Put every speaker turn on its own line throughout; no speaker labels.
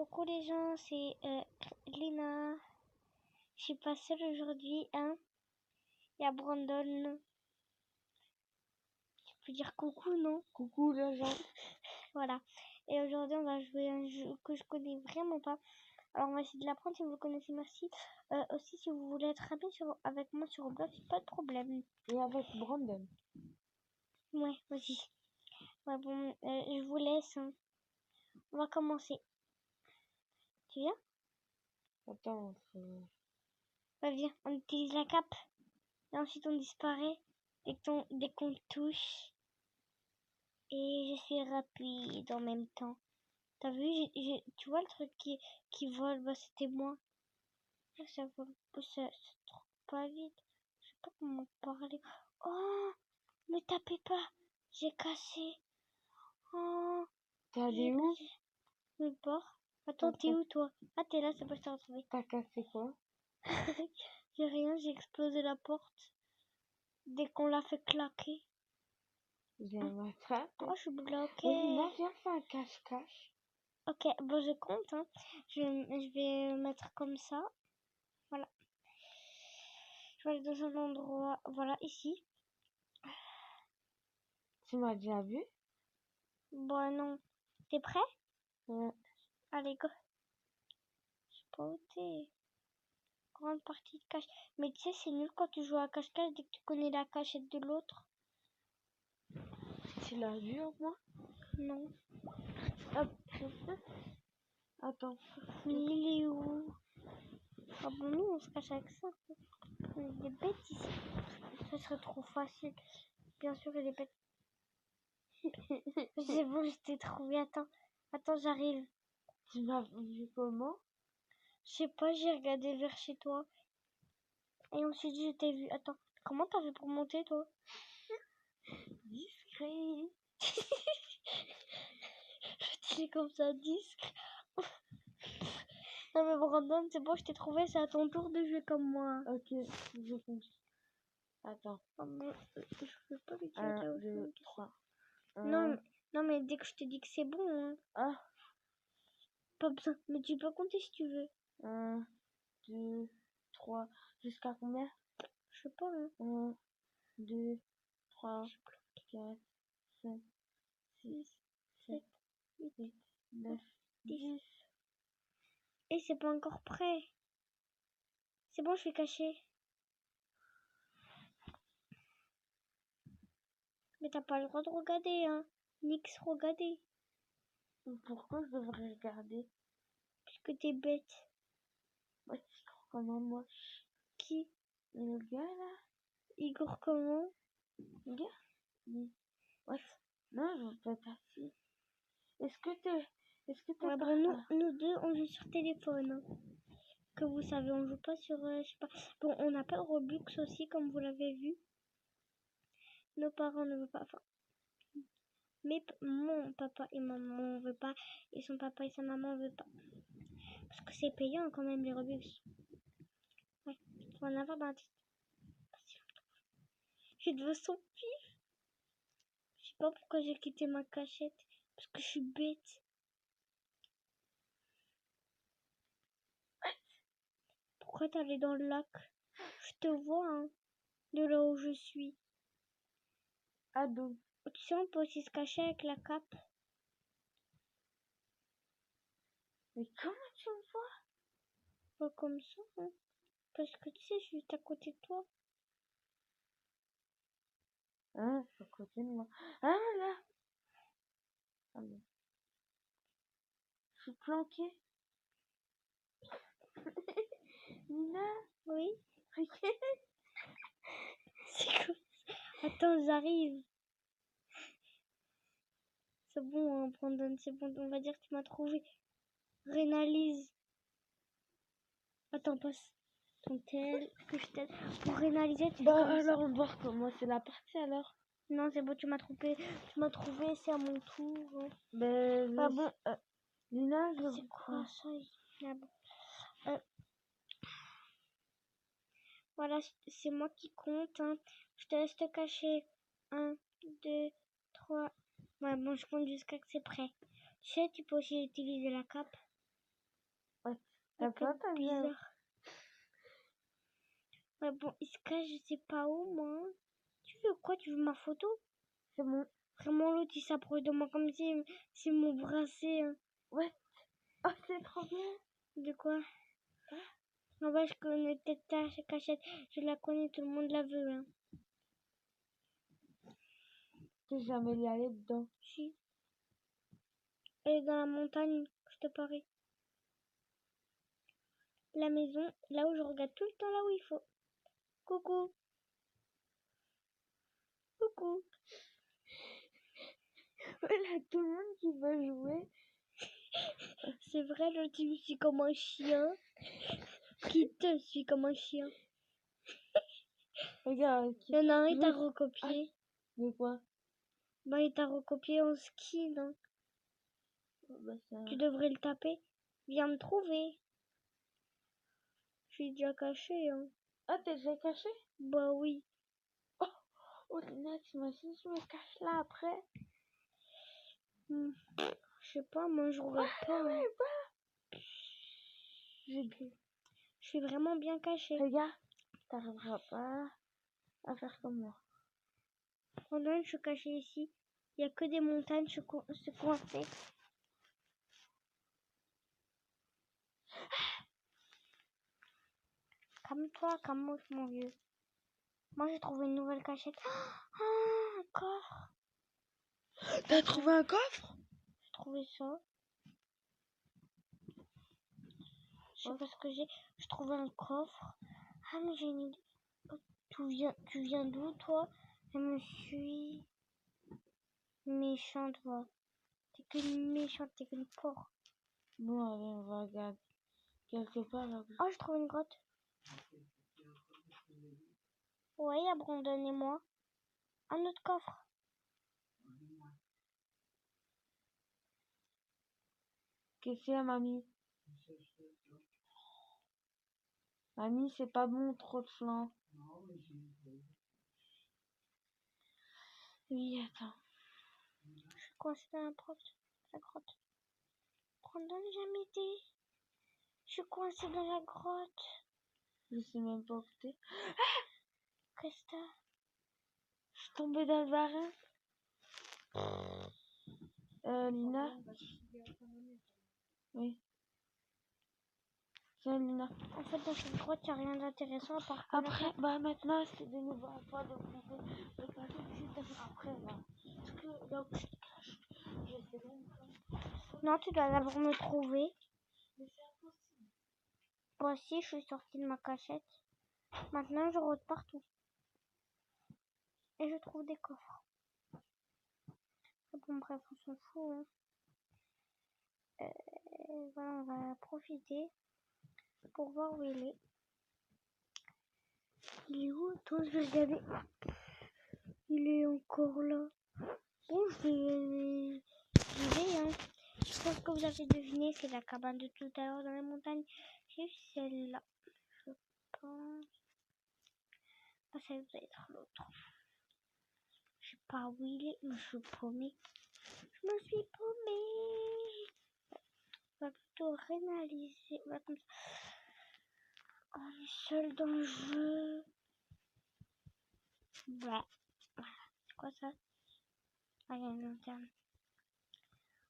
Coucou les gens, c'est Lina. Je suis pas seule aujourd'hui, hein. Il y a Brandon. Tu peux dire coucou, non?
Coucou les gens.
Voilà. Et aujourd'hui, on va jouer à un jeu que je connais vraiment pas. Alors, on va essayer de l'apprendre si vous le connaissez, merci. Aussi, si vous voulez être ami avec moi sur Roblox, pas de problème.
Et avec Brandon.
Ouais, aussi. Ouais, bon, je vous laisse. Hein. On va commencer. Tu viens?
Attends,
Bah, viens, on utilise la cape. Et ensuite, on disparaît dès qu'on touche. Et je suis rapide en même temps. T'as vu, tu vois le truc qui vole, bah c'était moi. Ça vole, ça trouve pas vite. Je sais pas comment parler. Oh, me tapez pas, j'ai cassé. Oh,
t'es allé où?
Me pars. Attends, t'es où toi? Ah, t'es là, c'est pas je t'ai retrouvé.
T'as cassé quoi?
J'ai rien, j'ai explosé la porte. Dès qu'on l'a fait claquer.
J'ai m'attrape.
Oh, je suis bloquée.
Vas-y, viens faire un cache-cache.
Ok, bon, je compte. Hein. Je vais mettre comme ça. Voilà. Je vais aller dans un endroit. Voilà, ici.
Tu m'as déjà vu?
Bon, non. T'es prêt?
Ouais.
Allez, go. Je sais pas où t'es. Grande partie de cache. Mais tu sais, c'est nul quand tu joues à cache-cache dès que tu connais la cachette de l'autre.
Tu l'as vu au moins?
Non.
Hop, attends.
Il est où? Ah bon, nous, on se cache avec ça. On est des bêtes ici. Ça serait trop facile. Bien sûr, il est bête. C'est bon, je t'ai trouvé. Attends, j'arrive.
Tu m'as vu comment?
Je sais pas, j'ai regardé vers chez toi. Et ensuite, je t'ai vu. Attends, comment t'as fait pour monter, toi?
Discret.
Je dis comme ça, discret. Non mais Brandon, c'est bon, je t'ai trouvé, c'est à ton tour de jouer comme moi.
Ok, je compte. Attends.
Oh, bon, je peux pas lui dire
1, 2, 3.
Non, mais dès que je te dis que c'est bon, hein.
Ah.
Pas besoin. Mais tu peux compter si tu veux.
1, 2, 3. Jusqu'à combien?
Je sais pas, hein.
1, 2, 3, 4, 5, 6, 7, 8, 9, 10.
Et c'est pas encore prêt. C'est bon, je suis caché. Mais t'as pas le droit de regarder, hein. Nix regarder.
Pourquoi je devrais regarder?
Puisque t'es bête.
Ouais, je trouve comment moi.
Qui?
Le gars là?
Igor comment?
Le gars? Ouais. Non, je veux pas être assis. Est-ce que t'es
Ouais,
pas...
bon, nous deux, on joue sur téléphone. Hein. Que vous savez, on joue pas sur, je sais pas. Bon, on appelle Robux aussi, comme vous l'avez vu. Nos parents ne veulent pas. Enfin, mon papa et maman ne veulent pas. Et son papa et sa maman ne veulent pas. Parce que c'est payant quand même, les Robux. Ouais, faut en avoir dans la tête. Je veux son pif. Je sais pas pourquoi j'ai quitté ma cachette. Parce que je suis bête. Pourquoi t'es allé dans le lac? Je te vois, hein. De là où je suis.
ado?
Tu sais, on peut aussi se cacher avec la cape.
Mais comment tu me vois?
Pas comme ça, hein. Parce que tu sais, je suis juste à côté de toi.
Hein, c'est à côté de moi. Ah là! Ah non. Je suis planquée. Nina?
Oui?
Regarde.
C'est quoi? Attends, j'arrive. C'est bon, hein, Brandon, c'est bon. On va dire que tu m'as trouvé. Rénalise. Attends, passe ton tel, que je t'aide. Pour rénaliser, tu fais
Bah
comme
alors on doit recommencer la partie alors.
Non, c'est bon, tu m'as trouvé. Tu m'as trouvé, c'est à mon tour. Hein.
Ben,
Ah bon,
Lina, je
c'est quoi ça? Ah bon. Voilà, c'est moi qui compte. Hein. Je te laisse te cacher. 1, 2, 3. Ouais, bon, je compte jusqu'à que c'est prêt. Tu sais, tu peux aussi utiliser la cape.
Ouais.
Ouais,
T'as
comme
bien.
bizarre. Ouais, bon, il se cache, je sais pas où, moi. Tu veux quoi? Tu veux ma photo?
C'est bon.
Vraiment, l'autre, il s'approche de moi comme si mon bracelet.
Ouais. Oh, c'est trop bien.
De quoi?
Hein?
En bas, je connais peut-être ta cachette. Je la connais, tout le monde la veut. Hein.
T'es jamais y allé dedans.
Si. Elle est dans la montagne, je te parie. La maison, là où je regarde tout le temps, là où il faut. Coucou. Coucou.
Voilà, tout le monde qui veut jouer.
C'est vrai, là, tu me suis comme un chien. Qui te suit comme un chien.
Regarde.
Il y en a un, il t'a
veux-
recopié.
Mais quoi?
Bah, il t'a recopié en ski, non?
Bah, ça...
Tu devrais le taper. Viens me trouver. Je suis déjà caché, hein.
Ah, t'es déjà caché?
Bah oui.
Oh, Lina, t'imagines, je me cache là après.
Je sais pas, moi, je regarde pas.
Ouais,
Hein. Je suis vraiment bien cachée.
Regarde, t'arriveras pas à faire comme moi.
Pendant que je suis cachée ici, il y a que des montagnes, je suis coincée. Calme-toi, calme-moi, mon vieux. Moi, j'ai trouvé une nouvelle cachette. Ah, un coffre.
T'as trouvé un coffre?
J'ai trouvé ça. Je sais pas ce que j'ai. Je trouve un coffre. Ah, mais j'ai une idée. Oh, tu viens d'où, toi? Je me suis méchante, toi. T'es qu'une méchante, t'es qu'une porc.
Bon, allez, on va regarder. Quelque part là.
Oh, je trouve une grotte. Ouais, abandonnez-moi. Un autre coffre.
Qu'est-ce que c'est, mamie? Mamie, c'est pas bon, trop de flanc. Oui, attends.
Je suis coincée dans la grotte. Brandon, jamais été. Je suis coincée dans la grotte.
Je sais même pas où t'es.
Qu'est-ce que t'as?
Je suis tombée dans le barin. Lina? Oui. Tiens, Lina.
En fait, dans cette grotte, il n'y a rien d'intéressant à part que
Après, bah maintenant, c'est de nouveau à toi de trouver le cadeau juste après, là. Parce que là où je te cache, je sais même pas.
Non, tu dois d'abord me trouver.
Mais c'est impossible.
Voici, je suis sortie de ma cachette. Maintenant, je rôde partout. Et je trouve des coffres. Bon, bref, on s'en fout. Hein. Voilà, on va profiter pour voir où il est. Il est où? Attends, je vais regarder. Il est encore là. Bon, j'y vais, hein. Je pense que vous avez deviné, c'est la cabane de tout à l'heure dans la montagne. C'est celle-là. Je pense. Ah, ça doit être l'autre. Je sais pas où il est, mais je suis paumée. Je me suis paumée. On va plutôt réaliser. Voilà, comme ça. On est seul dans le jeu. Voilà. C'est quoi ça? Ah, il y a une lanterne.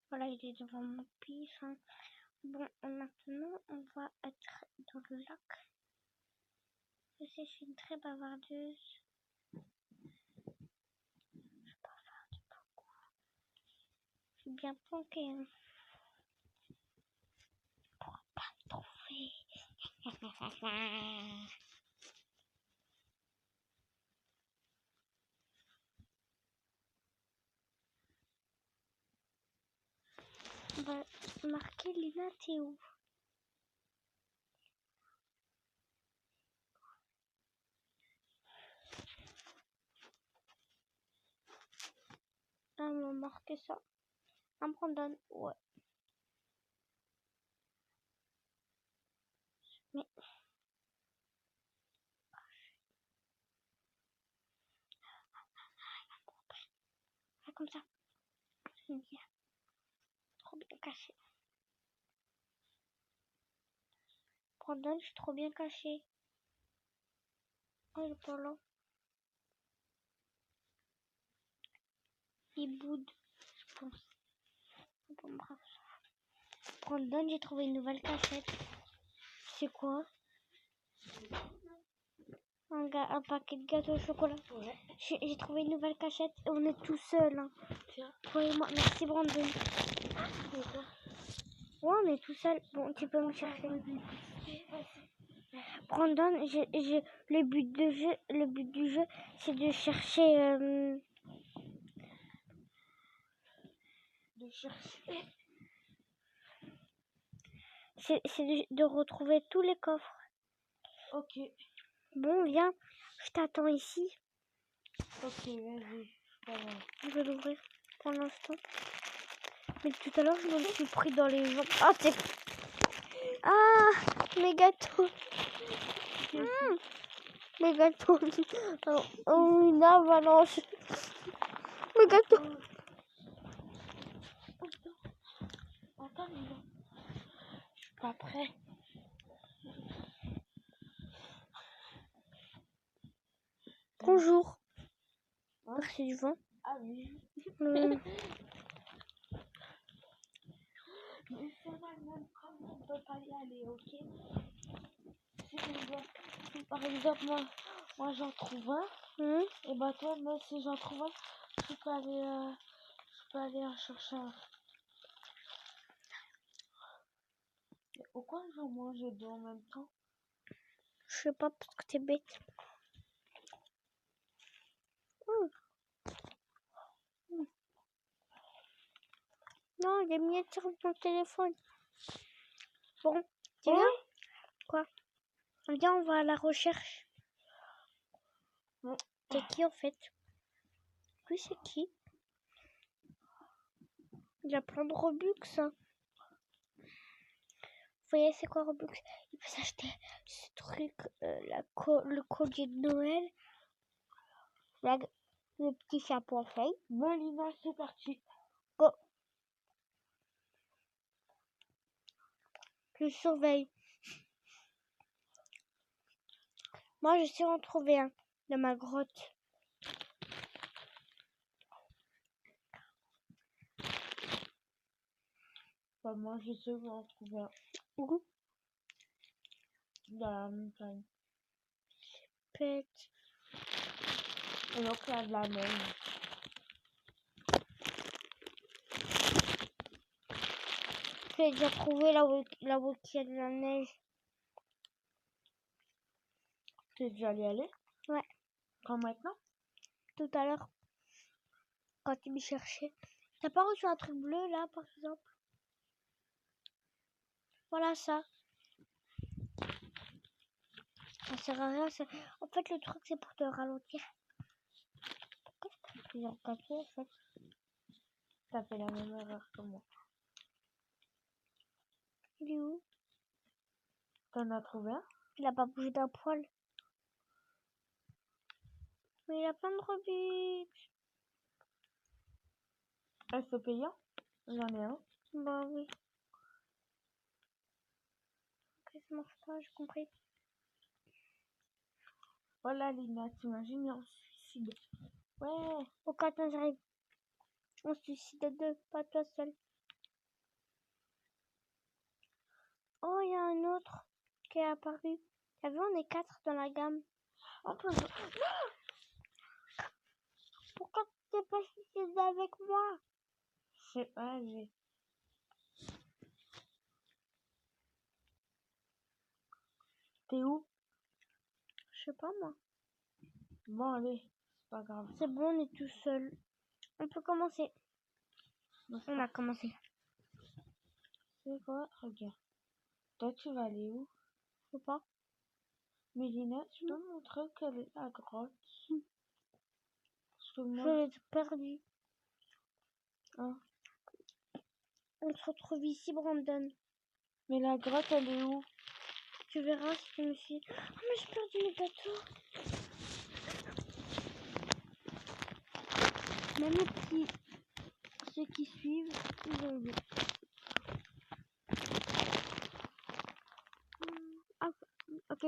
Voilà, il est devant mon pif. Hein. Bon, maintenant, on va être dans le lac. Je sais, je suis une très bavardeuse. Je bavarde beaucoup. Je suis bien planquée. Hein. Pour pas me trouver. On va marquer Lina, t'es où? Ah, on va marquer ça. Un Brandon, ouais. Mais. Ah, comme ça. C'est bien. Trop bien caché. Brandon, je suis trop bien cachée. Oh, il est pas là. Il boude, je pense. Bon, bref. Brandon, j'ai trouvé une nouvelle cachette. C'est quoi? Un paquet de gâteaux au chocolat.
Ouais.
J'ai trouvé une nouvelle cachette et on est tout seul. Hein.
Tiens.
Toi et moi. Merci Brandon. Ouais, on est tout seul. Bon, tu peux me chercher. Brandon, le but du jeu, c'est de chercher. C'est de retrouver tous les coffres.
Ok.
Bon, viens, je t'attends ici.
Ok, vas-y.
Je vais l'ouvrir pour l'instant. Mais tout à l'heure, je me suis pris dans les jambes. Ah, c'est... Ah, mes gâteaux. Mes gâteaux. Oh, une avalanche. Mes gâteaux.
Attends, je suis pas prêt.
Bonjour.
Hein?
Merci du vent.
Ah oui.
Euh,
Mais c'est mal, même comme on peut pas y aller, ok? Si par exemple, moi j'en trouve un, et bah toi, moi si j'en trouve un, je peux aller en chercher un. Mais pourquoi j'en mange deux en même temps?
je sais pas parce que t'es bête. Non, il est miettes sur ton téléphone. Bon, tu viens? Quoi? Viens, on va à la recherche. C'est qui en fait? Oui, c'est qui? Il a plein de Robux. Hein. Vous voyez, c'est quoi Robux? Il peut s'acheter ce truc, le collier de Noël, le petit chapeau en feuille.
Bon, Lina, c'est parti.
Go. Je surveille. Moi, je sais en trouver un dans ma grotte.
Bah, moi, je sais où en trouver un.
Où?
Dans la montagne.
Pète.
Et donc, il y a de la neige.
J'ai déjà trouvé là où il y a de la neige.
T'es déjà allé aller?
Ouais.
Quand maintenant?
Tout à l'heure, quand il me cherchait. T'as pas reçu un truc bleu là, par exemple? Voilà ça. Ça sert à rien. En fait, le truc, c'est pour te ralentir. Pourquoi je prends plusieurs gâteaux, en fait?
T'as fait la même erreur que moi.
Il est où?
T'en as trouvé un?
Il a pas bougé d'un poil. Mais il a plein de Robux.
Est-ce payant? J'en ai un.
Bah oui. Ok, ça marche pas, j'ai compris.
Voilà, Lina, t'imagines, on se suicide. Ouais.
Ok, attends, j'arrive. On se suicide à deux, pas toi seul. Oh, il y a un autre qui est apparu. T'as vu, on est 4 dans la gamme.
On peut...
Pourquoi tu t'es pas suicidé avec moi?
Je sais pas, j'ai... T'es où?
Je sais pas, moi.
Bon, allez, c'est pas grave.
C'est bon, on est tout seul. On peut commencer. On a commencé.
C'est quoi? Regarde. Toi, tu vas aller où?
Je sais pas.
Mélina, tu peux me montrer quelle est la grotte? Parce que moi...
Je l'ai perdu.
Hein?
On se retrouve ici, Brandon.
Mais la grotte, elle est où?
Tu verras si tu me suis. Oh, mais j'ai perdu mes gâteaux. Même ceux qui suivent, ils ont vu.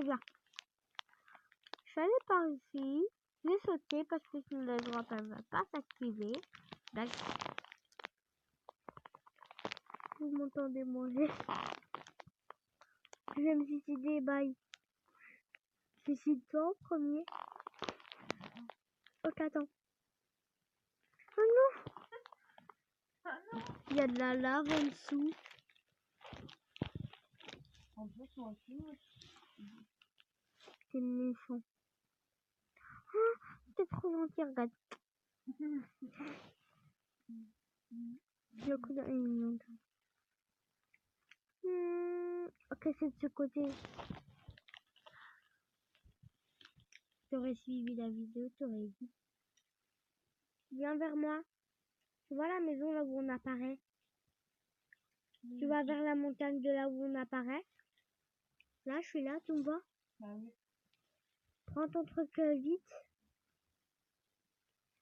bien. Je suis allée par ici. J'ai sauté parce que sinon la droite elle va pas s'activer. D'accord. Vous m'entendez manger. Je vais me suicider, bye. Suicide-toi en premier. Ok, attends. Oh non! Il y a de la lave en dessous.
En plus, moi aussi,
C'est méchant. Ah, c'est trop gentil, regarde. Le coup de... Ok, c'est de ce côté. T'aurais suivi la vidéo, t'aurais vu. Viens vers moi. Tu vois la maison là où on apparaît? Tu vas vers la montagne de là où on apparaît. Là, je suis là, tu me vois?
Bah oui.
Prends ton truc vite.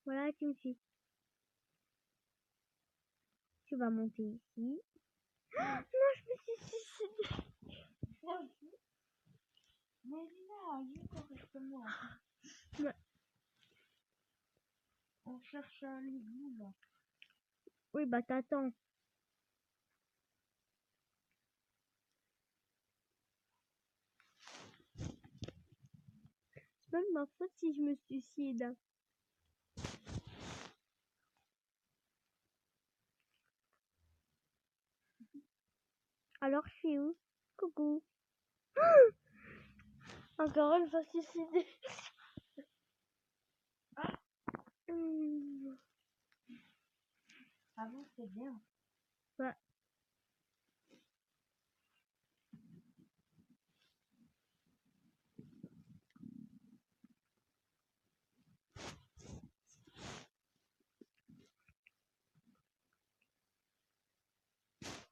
Voilà, tu me suis. Tu vas monter ici. Ah, non, je me suis suicidée.
Mais Lina, agis correctement.
Ouais.
On cherche un lit là.
Oui, bah t'attends. C'est pas de ma faute si je me suicide. Alors, je suis où? Coucou. Encore une fois suicidée.
Ah bon, c'est bien.
Ouais.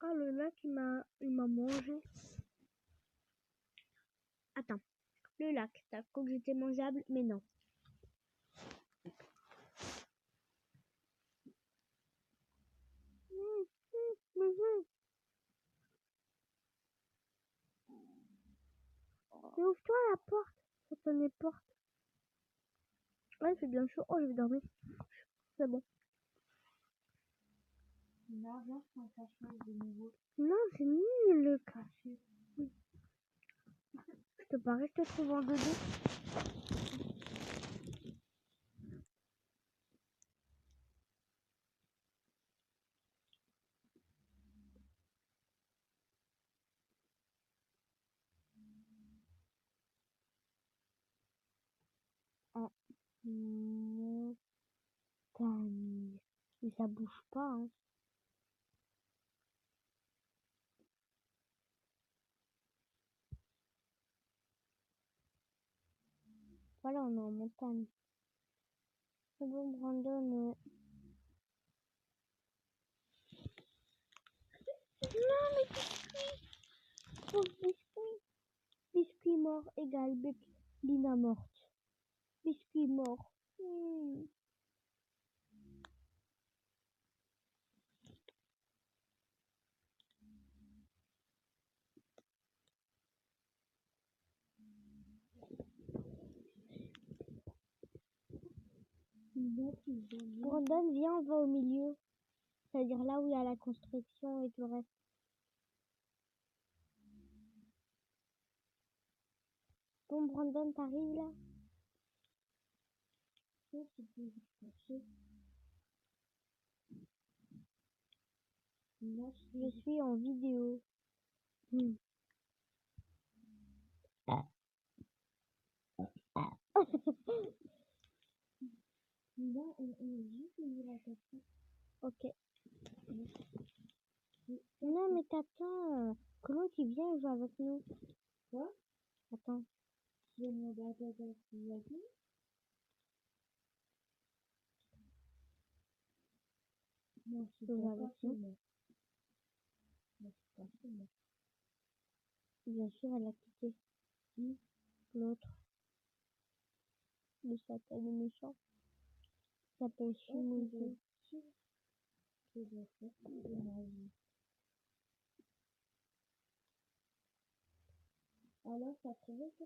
Ah, le lac, il m'a mangé. Attends. Le lac, t'as cru que j'étais mangeable, mais non. Mais ouvre-toi la porte. Ça tenait porte. Ouais, c'est bien chaud. Oh, je vais dormir. C'est bon.
Là, viens, je t'en cache de nouveau.
Non, c'est nul le café. Je te parais, je te trouve en 2D. En montagne. Mais ça bouge pas, hein. Voilà, on est en montagne. C'est bon, Brandon. Non, mais biscuit. Pauvre biscuit. Biscuit mort égale Lina morte. Biscuit mort. Brandon, viens, on va au milieu. C'est-à-dire là où il y a la construction et tout le reste. Bon, Brandon, t'arrives là? Je suis en vidéo. Ok. Non, mais t'attends. Claude, il vient, il joue avec nous.
Quoi?
Attends.
Je vais me battre avec lui. Non, je
Il
suis
joue
pas
avec
chez
nous.
moi. Non, je suis pas chez moi.
Bien sûr, elle a quitté. L'autre. Le satin de méchant. Il s'appelle Shimozu.
Je dois faire de ma vie. Ah Alors, t'as trouvé ça?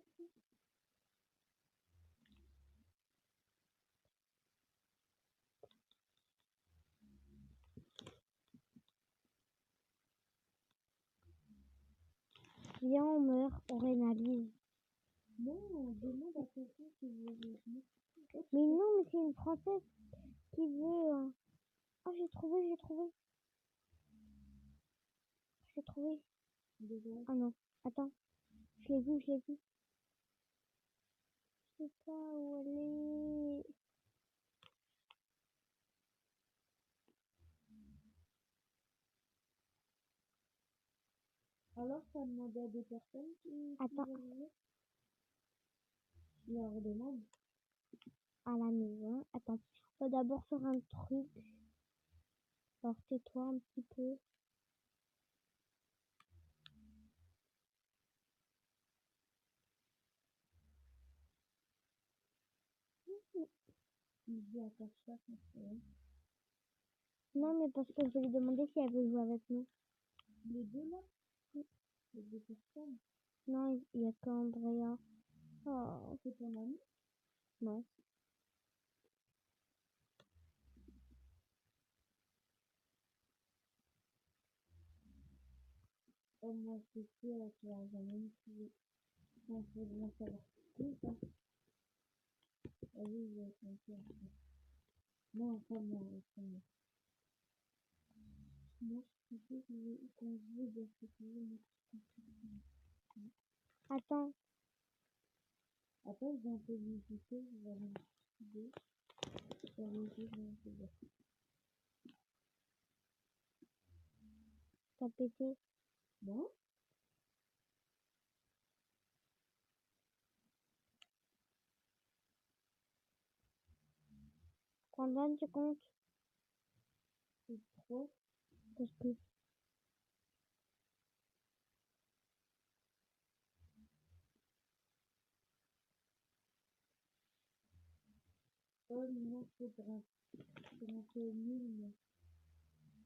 Viens, on meurt, on réalise.
Non, on demande à quelqu'un qui veut venir.
Mais non, mais c'est une française qui veut. Ah, j'ai trouvé. Ah non, attends. Je l'ai vu. Je sais pas où elle est.
Alors, t'as demandé à des personnes qui
Attends,
veulent venir? Je leur demande.
à la maison. Attends, on va d'abord faire un truc. Alors, tais-toi un petit peu.
Ils jouent à cache-cache, hein.
Non, mais parce que je vais lui demander si elle veut jouer avec nous.
Les deux là? Les deux personnes?
Non, il y a qu'Andrea. Oh,
C'est ton ami?
non.
Oh, moi, c'est sûr que tu vas jamais me trouver. Il faut bien savoir tout ça. Vas-y, je vais compter après. Non, pas moi, pas moi. Moi, je sais qu'on joue de ce que je veux.
Attends,
Après, je vais un peu visiter, je vais aller me trouver. Je vais aller jouer dans un peu de...
t'as pété.
Non?
Combien tu comptes?
C'est trop.
Parce que
Oh non, c'est grave. C'est un peu nul, mais...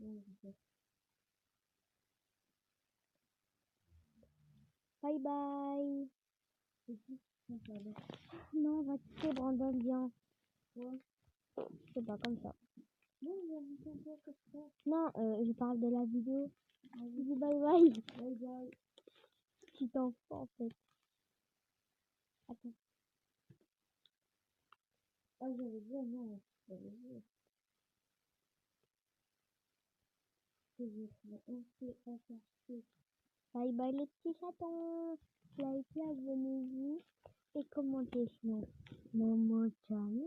Ouais, je sais.
bye bye.
C'est tout ce qu'on parlait.
Non, on va quitter Brandon, viens.
Ouais.
C'est pas comme ça.
Non, il y a un peu comme ça.
Non, je parle de la vidéo.
Ah
Je
oui.
dis bye bye.
Bye bye.
Petit enfant, en fait. Attends.
Ah, j'avais dit, non, j'avais dit. Que je ferais un peu à chercher.
Bye bye les petits chatons. Likez, abonnez-vous et commentez sinon. Momo channel.